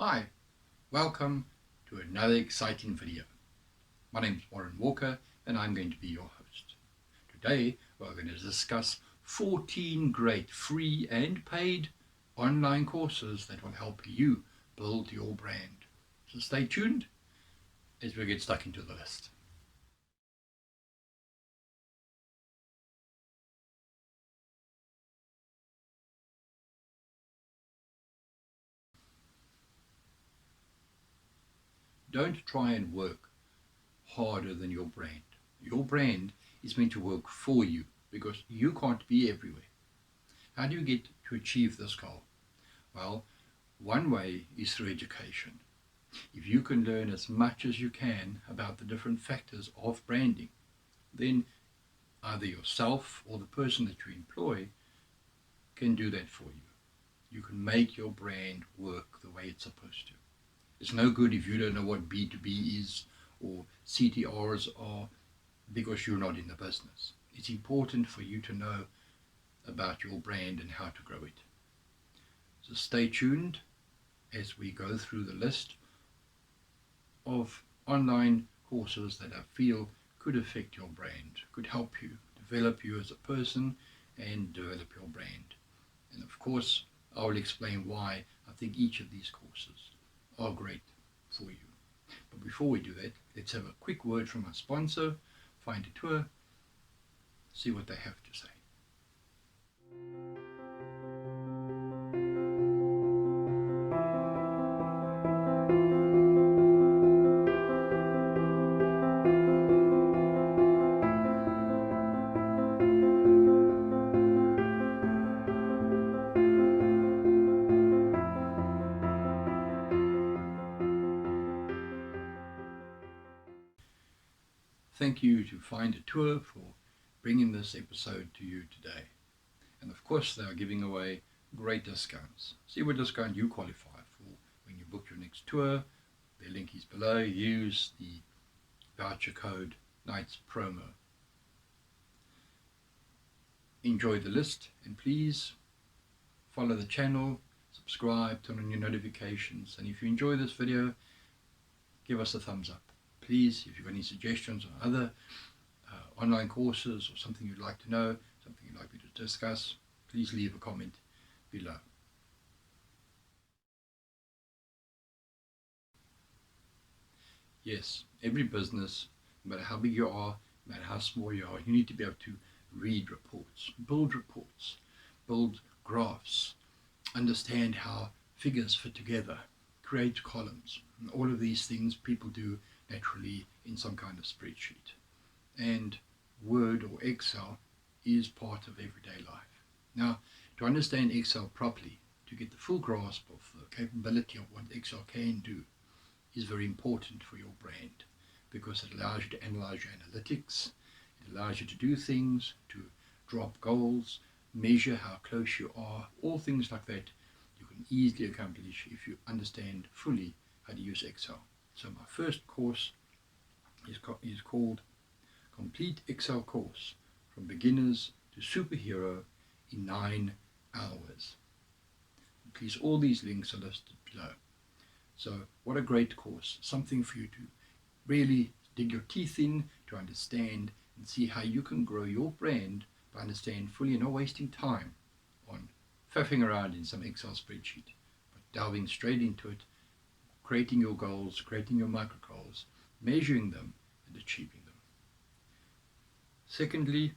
Hi, welcome to another exciting video. My name is Warren Walker and I'm going to be your host. Today we're going to discuss 14 great free and paid online courses that will help you build your brand. So stay tuned as we get stuck into the list. Don't try and work harder than your brand. Your brand is meant to work for you because you can't be everywhere. How do you get to achieve this goal? Well, one way is through education. If you can learn as much as you can about the different factors of branding, then either yourself or the person that you employ can do that for you. You can make your brand work the way it's supposed to. It's no good if you don't know what B2B is or CTRs are because you're not in the business. It's important for you to know about your brand and how to grow it. So stay tuned as we go through the list of online courses that I feel could affect your brand, could help you develop you as a person and develop your brand. And of course, I will explain why I think each of these courses are great for you. But before we do that, let's have a quick word from our sponsor, Find a Tour, see what they have to say. Thank you to Find a Tour for bringing this episode to you today. And of course, they are giving away great discounts. See what discount you qualify for when you book your next tour. Their link is below. Use the voucher code Nights Promo. Enjoy the list and please follow the channel, subscribe, turn on your notifications, and if you enjoy this video, give us a thumbs up. Please, if you've got any suggestions on other online courses or something you'd like to know, something you'd like me to discuss, please leave a comment below. Yes, every business, no matter how big you are, no matter how small you are, you need to be able to read reports, build graphs, understand how figures fit together, create columns. And all of these things people do naturally in some kind of spreadsheet. And Word or Excel is part of everyday life. Now, to understand Excel properly, to get the full grasp of the capability of what Excel can do, is very important for your brand because it allows you to analyze your analytics, it allows you to do things, to drop goals, measure how close you are, all things like that you can easily accomplish if you understand fully how to use Excel. So my first course is called Complete Excel Course from Beginners to Superhero in 9 hours. Please, all these links are listed below. So what a great course, something for you to really dig your teeth in, to understand and see how you can grow your brand by understanding fully and not wasting time on faffing around in some Excel spreadsheet, but delving straight into it, creating your goals, creating your micro goals, measuring them and achieving them. Secondly,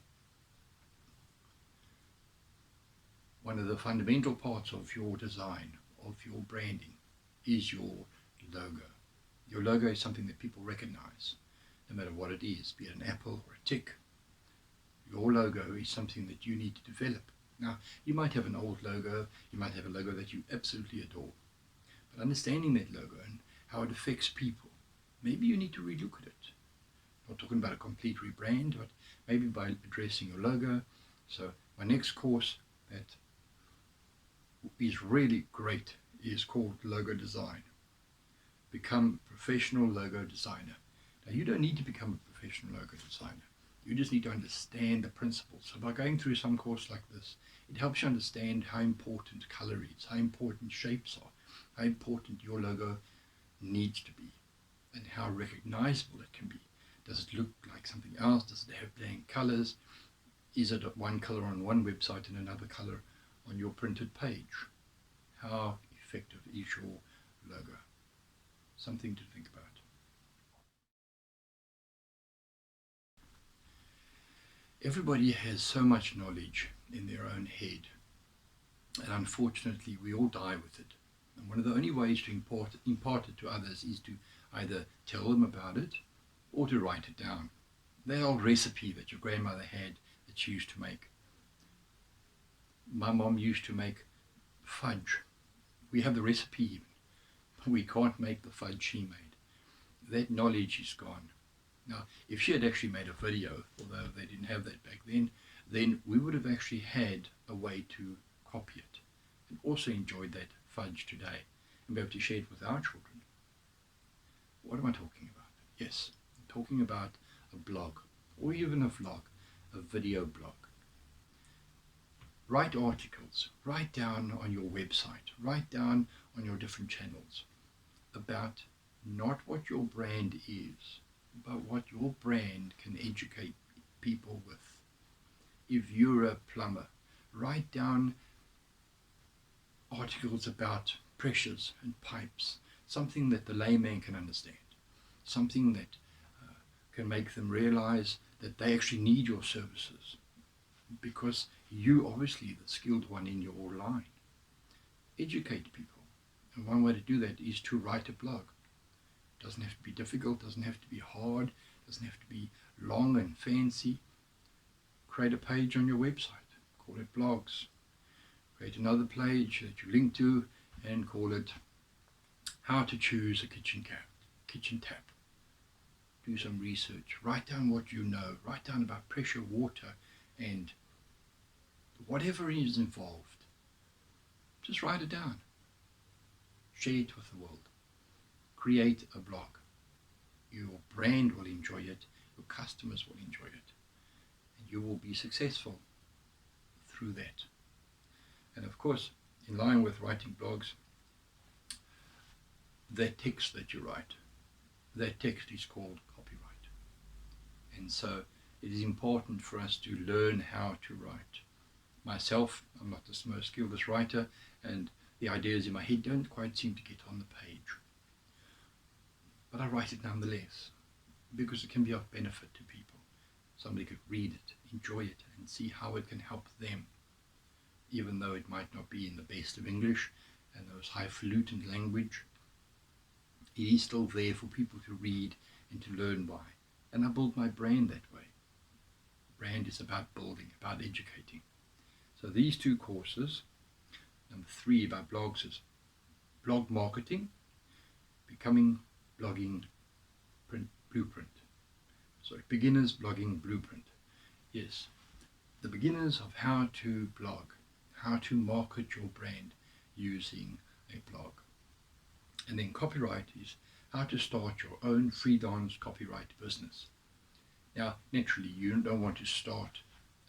one of the fundamental parts of your design, of your branding, is your logo. Your logo is something that people recognize, no matter what it is, be it an apple or a tick. Your logo is something that you need to develop. Now, you might have an old logo, you might have a logo that you absolutely adore, but understanding that logo and how it affects people, maybe you need to relook at it. Not talking about a complete rebrand, but maybe by addressing your logo. So my next course that is really great is called Logo Design. Become a professional logo designer. Now, you don't need to become a professional logo designer. You just need to understand the principles. So by going through some course like this, it helps you understand how important color is, how important shapes are, how important your logo needs to be, and how recognizable it can be. Does it look like something else? Does it have blank colors? Is it one color on one website and another color on your printed page? How effective is your logo? Something to think about. Everybody has so much knowledge in their own head, and unfortunately we all die with it. And one of the only ways to impart it to others is to either tell them about it or to write it down. The old recipe that your grandmother had that she used to make. My mom used to make fudge. We have the recipe even, but we can't make the fudge she made. That knowledge is gone. Now, if she had actually made a video, although they didn't have that back then we would have actually had a way to copy it and also enjoy that fudge today and be able to share it with our children. What am I talking about? Yes, I'm talking about a blog, or even a vlog, a video blog. Write articles, write down on your website, write down on your different channels about not what your brand is, but what your brand can educate people with. If you're a plumber, write down articles about pressures and pipes, something that the layman can understand, something that can make them realize that they actually need your services, because you obviously the skilled one in your line. Educate people, and one way to do that is to write a blog. Doesn't have to be difficult, doesn't have to be hard, doesn't have to be long and fancy. Create a page on your website, call it blogs. Create another page that you link to and call it how to choose a kitchen tap. Do some research, write down what you know, write down about pressure, water, and whatever is involved. Just write it down. Share it with the world. Create a blog. Your brand will enjoy it, your customers will enjoy it, and you will be successful through that. And of course, in line with writing blogs, that text that you write, that text is called copyright. And so it is important for us to learn how to write. Myself, I'm not the most skilled writer, and the ideas in my head don't quite seem to get on the page. But I write it nonetheless, because it can be of benefit to people. Somebody could read it, enjoy it, and see how it can help them. Even though it might not be in the best of English and those highfalutin language, it is still there for people to read and to learn by. And I build my brand that way. Brand is about building, about educating. So these two courses, number 3 about blogs is blog marketing, becoming blogging blueprint. So beginners blogging blueprint. Yes, the beginners of how to blog, how to market your brand using a blog. And then copyright is how to start your own freelance copyright business. Now, naturally, you don't want to start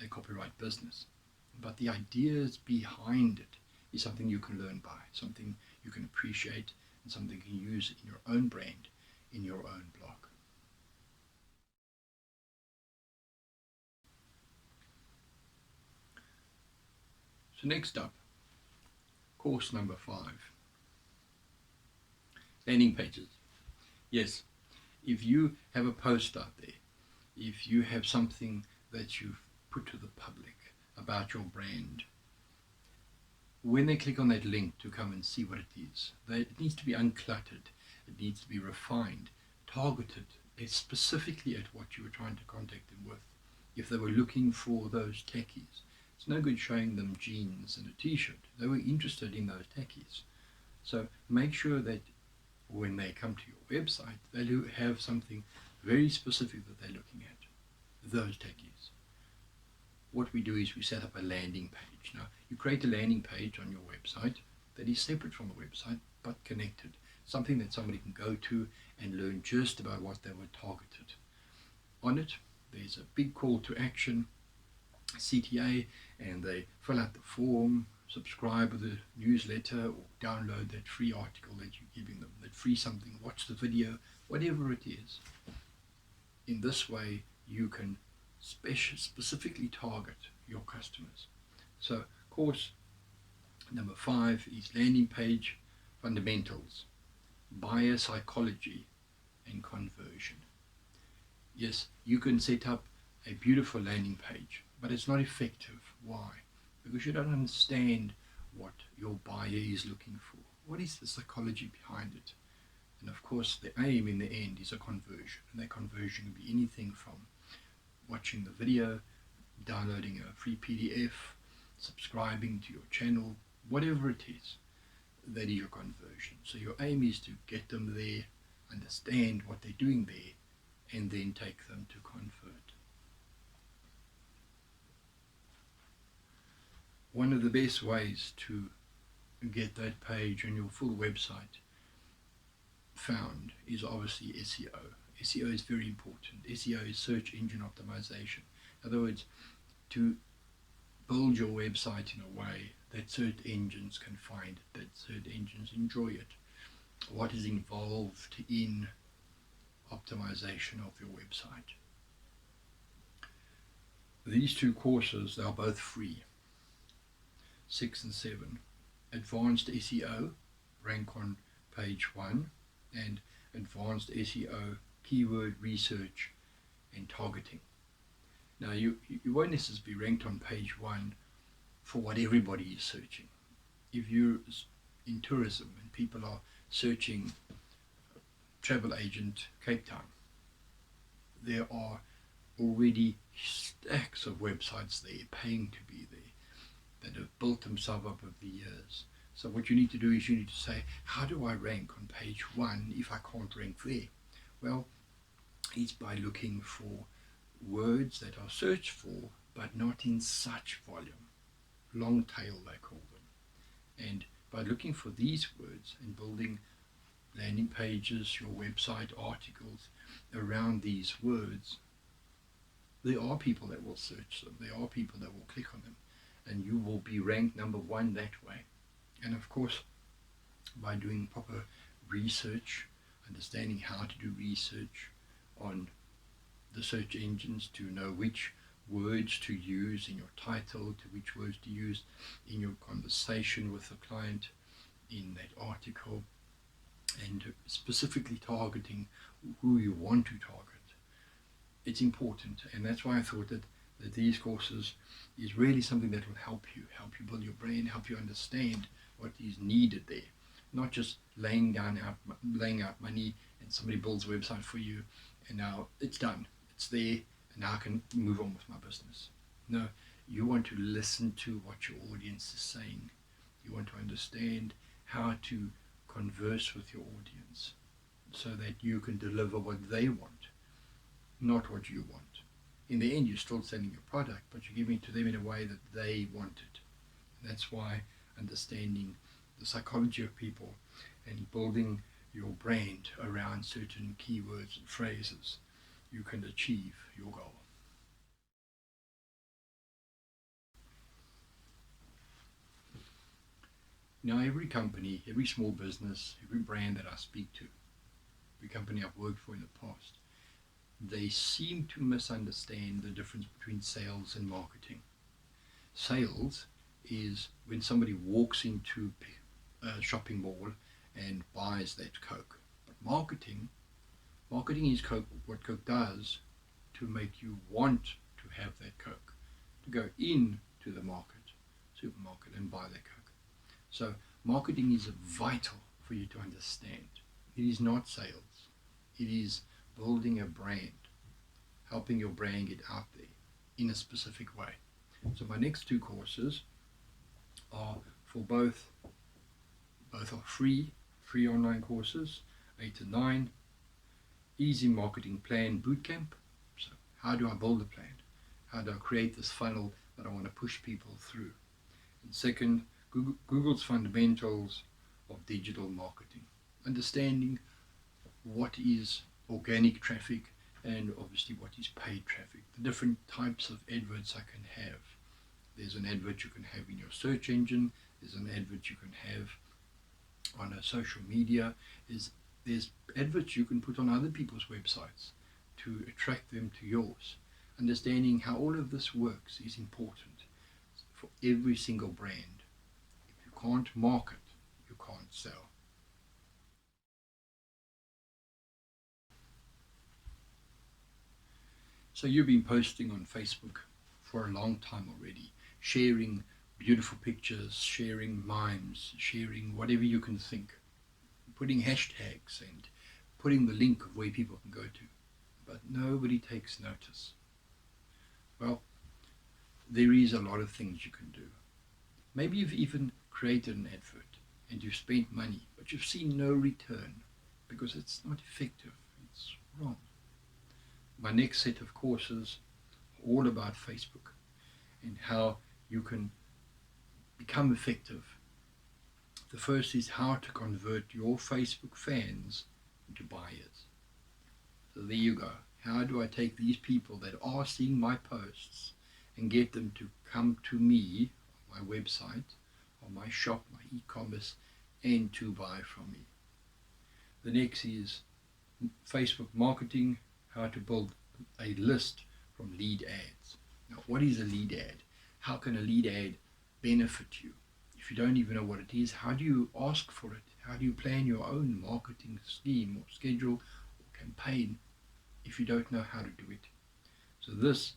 a copyright business, but the ideas behind it is something you can learn by, something you can appreciate, and something you can use in your own brand, in your own blog. So next up, course number 5, landing pages. Yes, if you have a post out there, if you have something that you've put to the public about your brand, when they click on that link to come and see what it is, it needs to be uncluttered, it needs to be refined, targeted specifically at what you were trying to contact them with. If they were looking for those techies, it's no good showing them jeans and a t-shirt. They were interested in those techies. So make sure that when they come to your website, they have something very specific that they're looking at, those techies. What we do is we set up a landing page. Now, you create a landing page on your website that is separate from the website, but connected. Something that somebody can go to and learn just about what they were targeted. On it, there's a big call to action, CTA, and they fill out the form, subscribe to the newsletter or download that free article that you're giving them, that free something, watch the video, whatever it is. In this way, you can specifically target your customers. So, course number 5 is landing page fundamentals, buyer psychology, and conversion. Yes, you can set up a beautiful landing page, but it's not effective. Why? Because you don't understand what your buyer is looking for. What is the psychology behind it? And of course, the aim in the end is a conversion. And that conversion can be anything from watching the video, downloading a free PDF, subscribing to your channel, whatever it is, that is your conversion. So your aim is to get them there, understand what they're doing there, and then take them to convert. One of the best ways to get that page on your full website found is obviously SEO. SEO is very important. SEO is search engine optimization. In other words, to build your website in a way that search engines can find it, that search engines enjoy it. What is involved in optimization of your website? These 2 courses, they are both free. 6 and 7. Advanced SEO, rank on page 1, and Advanced SEO, keyword research and targeting. Now you won't necessarily be ranked on page 1 for what everybody is searching. If you're in tourism and people are searching travel agent Cape Town, there are already stacks of websites there paying to be there that have built themselves up over the years. So what you need to do is you need to say, how do I rank on page 1 if I can't rank there? Well, it's by looking for words that are searched for, but not in such volume. Long tail, they call them. And by looking for these words and building landing pages, your website articles around these words, there are people that will search them. There are people that will click on them. And you will be ranked number 1 that way. And of course, by doing proper research, understanding how to do research on the search engines to know which words to use in your title, to which words to use in your conversation with the client, in that article, and specifically targeting who you want to target. It's important, and that's why I thought that these courses is really something that will help you build your brain, help you understand what is needed there. Not just laying out money and somebody builds a website for you and now it's done, it's there, and now I can move on with my business. No, you want to listen to what your audience is saying. You want to understand how to converse with your audience so that you can deliver what they want, not what you want. In the end, you're still selling your product, but you're giving it to them in a way that they want it. And that's why understanding the psychology of people and building your brand around certain keywords and phrases, you can achieve your goal. Now, every company, every small business, every brand that I speak to, every company I've worked for in the past, they seem to misunderstand the difference between sales and marketing. Sales is when somebody walks into a shopping mall and buys that Coke. But marketing is Coke, what Coke does to make you want to have that Coke, to go into the supermarket and buy that Coke. So marketing is vital for you to understand. It is not sales. It is building a brand, helping your brand get out there in a specific way. So my next 2 courses are for both are free online courses, 8 and 9. Easy Marketing Plan Bootcamp. So how do I build a plan? How do I create this funnel that I want to push people through? And second, Google's fundamentals of digital marketing. Understanding what is organic traffic and obviously what is paid traffic. The different types of adverts I can have. There's an advert you can have in your search engine. There's an advert you can have on a social media. There's adverts you can put on other people's websites to attract them to yours. Understanding how all of this works is important for every single brand. If you can't market, you can't sell. So you've been posting on Facebook for a long time already, sharing beautiful pictures, sharing mimes, sharing whatever you can think, putting hashtags and putting the link of where people can go to. But nobody takes notice. Well, there is a lot of things you can do. Maybe you've even created an advert and you've spent money, but you've seen no return because it's not effective, it's wrong. My next set of courses are all about Facebook and how you can become effective. The first is how to convert your Facebook fans into buyers. So there you go. How do I take these people that are seeing my posts and get them to come to me, my website, or my shop, my e-commerce, and to buy from me? The next is Facebook marketing, how to build a list from lead ads. Now, what is a lead ad? How can a lead ad benefit you? If you don't even know what it is, how do you ask for it? How do you plan your own marketing scheme or schedule or campaign if you don't know how to do it? So this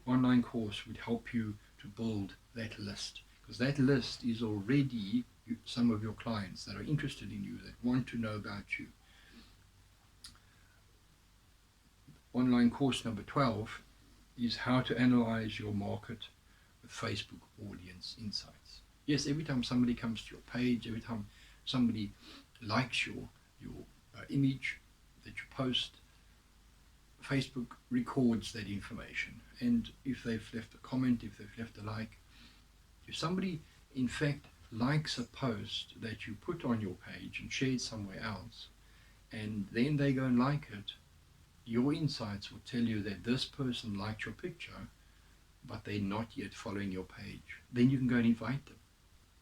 online course would help you to build that list, because that list is already some of your clients that are interested in you, that want to know about you. Online course number 12 is how to analyze your market with Facebook audience insights. Yes, every time somebody comes to your page, every time somebody likes your image that you post, Facebook records that information. And if they've left a comment, if they've left a like, if somebody in fact likes a post that you put on your page and shared somewhere else, and then they go and like it, your insights will tell you that this person liked your picture, but they're not yet following your page. Then you can go and invite them,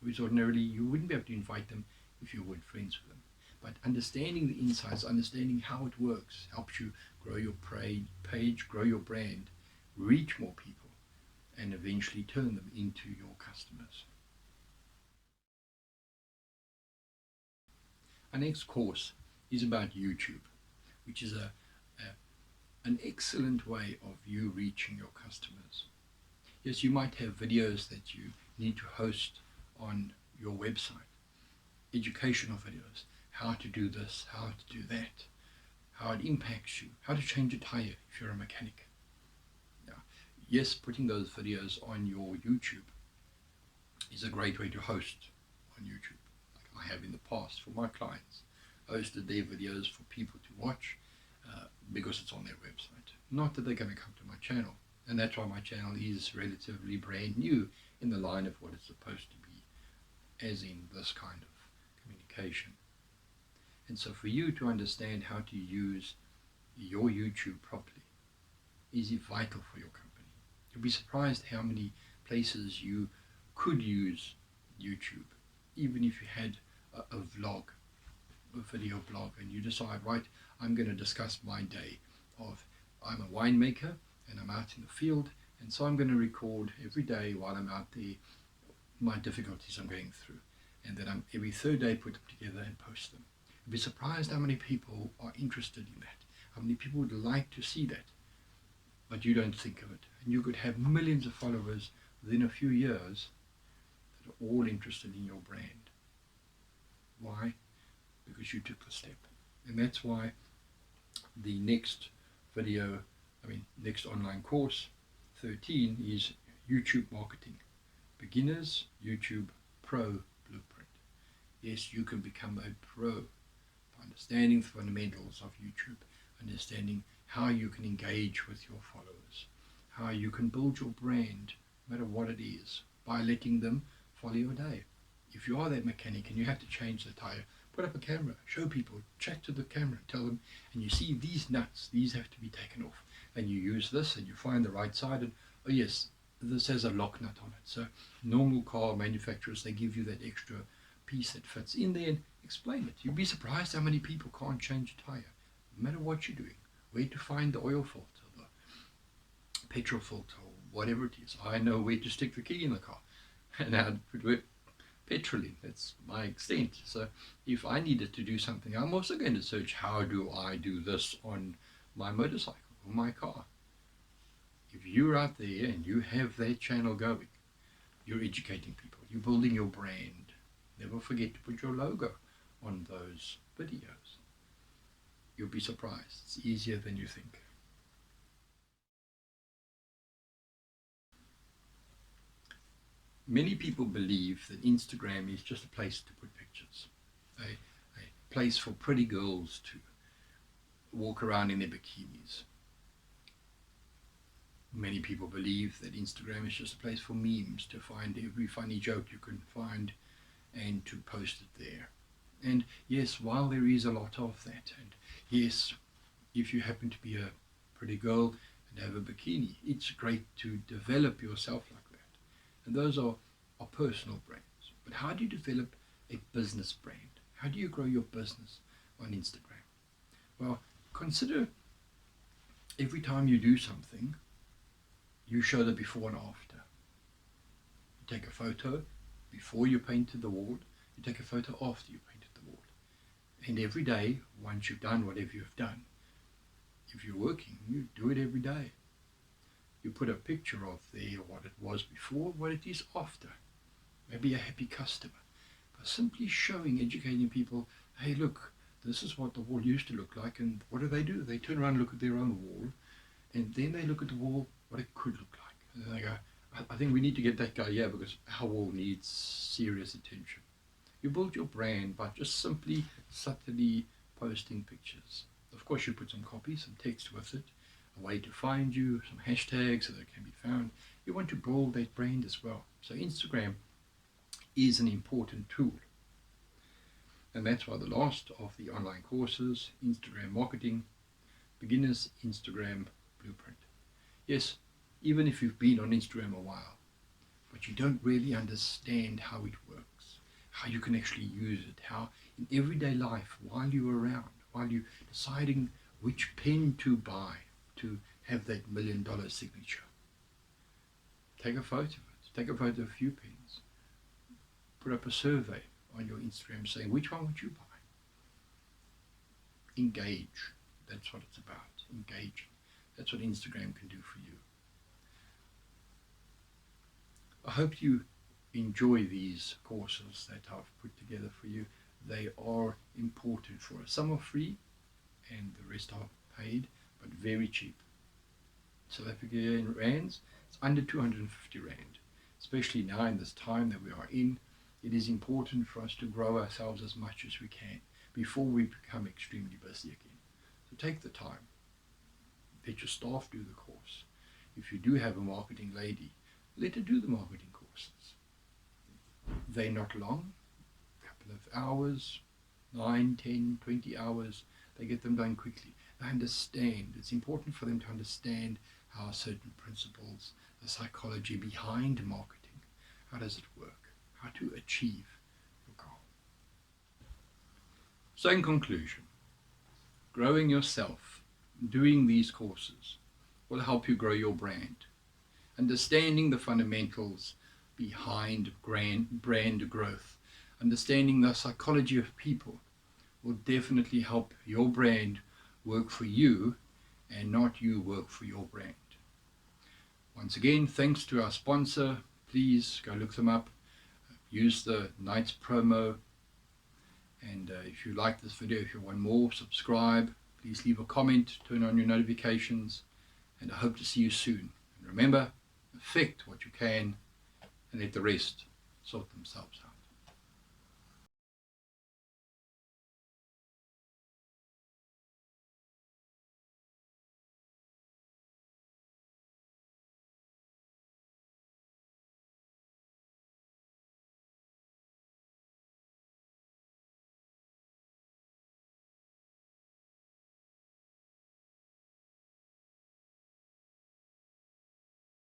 which ordinarily you wouldn't be able to invite them if you weren't friends with them. But understanding the insights, understanding how it works, helps you grow your page, grow your brand, reach more people, and eventually turn them into your customers. Our next course is about YouTube, which is an excellent way of you reaching your customers. Yes, you might have videos that you need to host on your website, educational videos, how to do this, how to do that, how it impacts you, how to change a tire if you're a mechanic. Now, yes, putting those videos on your YouTube is a great way to host on YouTube, like I have in the past for my clients. Hosted their videos for people to watch because it's on their website. Not that they're going to come to my channel. And that's why my channel is relatively brand new in the line of what it's supposed to be, as in this kind of communication. And so for you to understand how to use your YouTube properly is vital for your company. You'll be surprised how many places you could use YouTube, even if you had a vlog, a video blog, and you decide, right, I'm going to discuss my day of, I'm a winemaker and I'm out in the field, and so I'm going to record every day while I'm out there my difficulties I'm going through, and then I'm every third day put them together and post them. You'll be surprised how many people are interested in that, how many people would like to see that, but you don't think of it. And you could have millions of followers within a few years that are all interested in your brand. Why? Because you took the step. And that's why the next next online course, 13, is YouTube marketing. Beginners YouTube Pro Blueprint. Yes, you can become a pro by understanding the fundamentals of YouTube, understanding how you can engage with your followers, how you can build your brand, no matter what it is, by letting them follow your day. If you are that mechanic and you have to change the tire, put up a camera, show people, chat to the camera, tell them, and you see these nuts, these have to be taken off. And you use this and you find the right side, and oh yes, this has a lock nut on it. So normal car manufacturers, they give you that extra piece that fits in there and explain it. You'd be surprised how many people can't change a tire, no matter what you're doing, where to find the oil filter, the petrol filter, or whatever it is. I know where to stick the key in the car and how to put it petrol in. That's my extent. So if I needed to do something, I'm also going to search, how do I do this on my motorcycle or my car? If you're out there and you have that channel going, you're educating people, you're building your brand. Never forget to put your logo on those videos. You'll be surprised. It's easier than you think. Many people believe that Instagram is just a place to put pictures, a place for pretty girls to walk around in their bikinis. Many people believe that Instagram is just a place for memes, to find every funny joke you can find and to post it there. And yes, while there is a lot of that, and yes, if you happen to be a pretty girl and have a bikini, it's great to develop yourself like that. And those are personal brands. But how do you develop a business brand? How do you grow your business on Instagram? Well, consider every time you do something, you show the before and after. You take a photo before you painted the wall, you take a photo after you painted the wall. And every day, once you've done whatever you've done, if you're working, you do it every day. You put a picture of there what it was before, what it is after. Maybe a happy customer. By simply showing, educating people, hey look, this is what the wall used to look like, and what do? They turn around and look at their own wall, and then they look at the wall, what it could look like. And then they go, I think we need to get that guy here because our wall needs serious attention. You build your brand by just simply, subtly posting pictures. Of course you put some copy, some text with it, a way to find you, some hashtags so that it can be found. You want to build that brand as well. So Instagram is an important tool. And that's why the last of the online courses, Instagram Marketing, Beginner's Instagram Blueprint. Yes, even if you've been on Instagram a while, but you don't really understand how it works, how you can actually use it, how in everyday life, while you're around, while you're deciding which pen to buy to have that $1 million signature, take a photo of it, take a photo of a few pens, put up a survey on your Instagram saying, which one would you buy? Engage. That's what it's about, engaging. That's what Instagram can do for you. I hope you enjoy these courses that I've put together for you. They are important for us. Some are free and the rest are paid, but very cheap. South Africa in rands, it's under 250 rand. Especially now in this time that we are in, it is important for us to grow ourselves as much as we can before we become extremely busy again. So take the time. Let your staff do the course. If you do have a marketing lady, let her do the marketing courses. They're not long, a couple of hours, 9, 10, 20 hours. They get them done quickly. They understand. It's important for them to understand how certain principles, the psychology behind marketing, how does it work, how to achieve your goal. So in conclusion, growing yourself, doing these courses will help you grow your brand. Understanding the fundamentals behind brand growth, understanding the psychology of people will definitely help your brand work for you and not you work for your brand. Once again, thanks to our sponsor. Please go look them up. Use the Knights promo. And if you like this video, if you want more, subscribe. Please leave a comment, turn on your notifications, and I hope to see you soon. And remember, affect what you can and let the rest sort themselves out.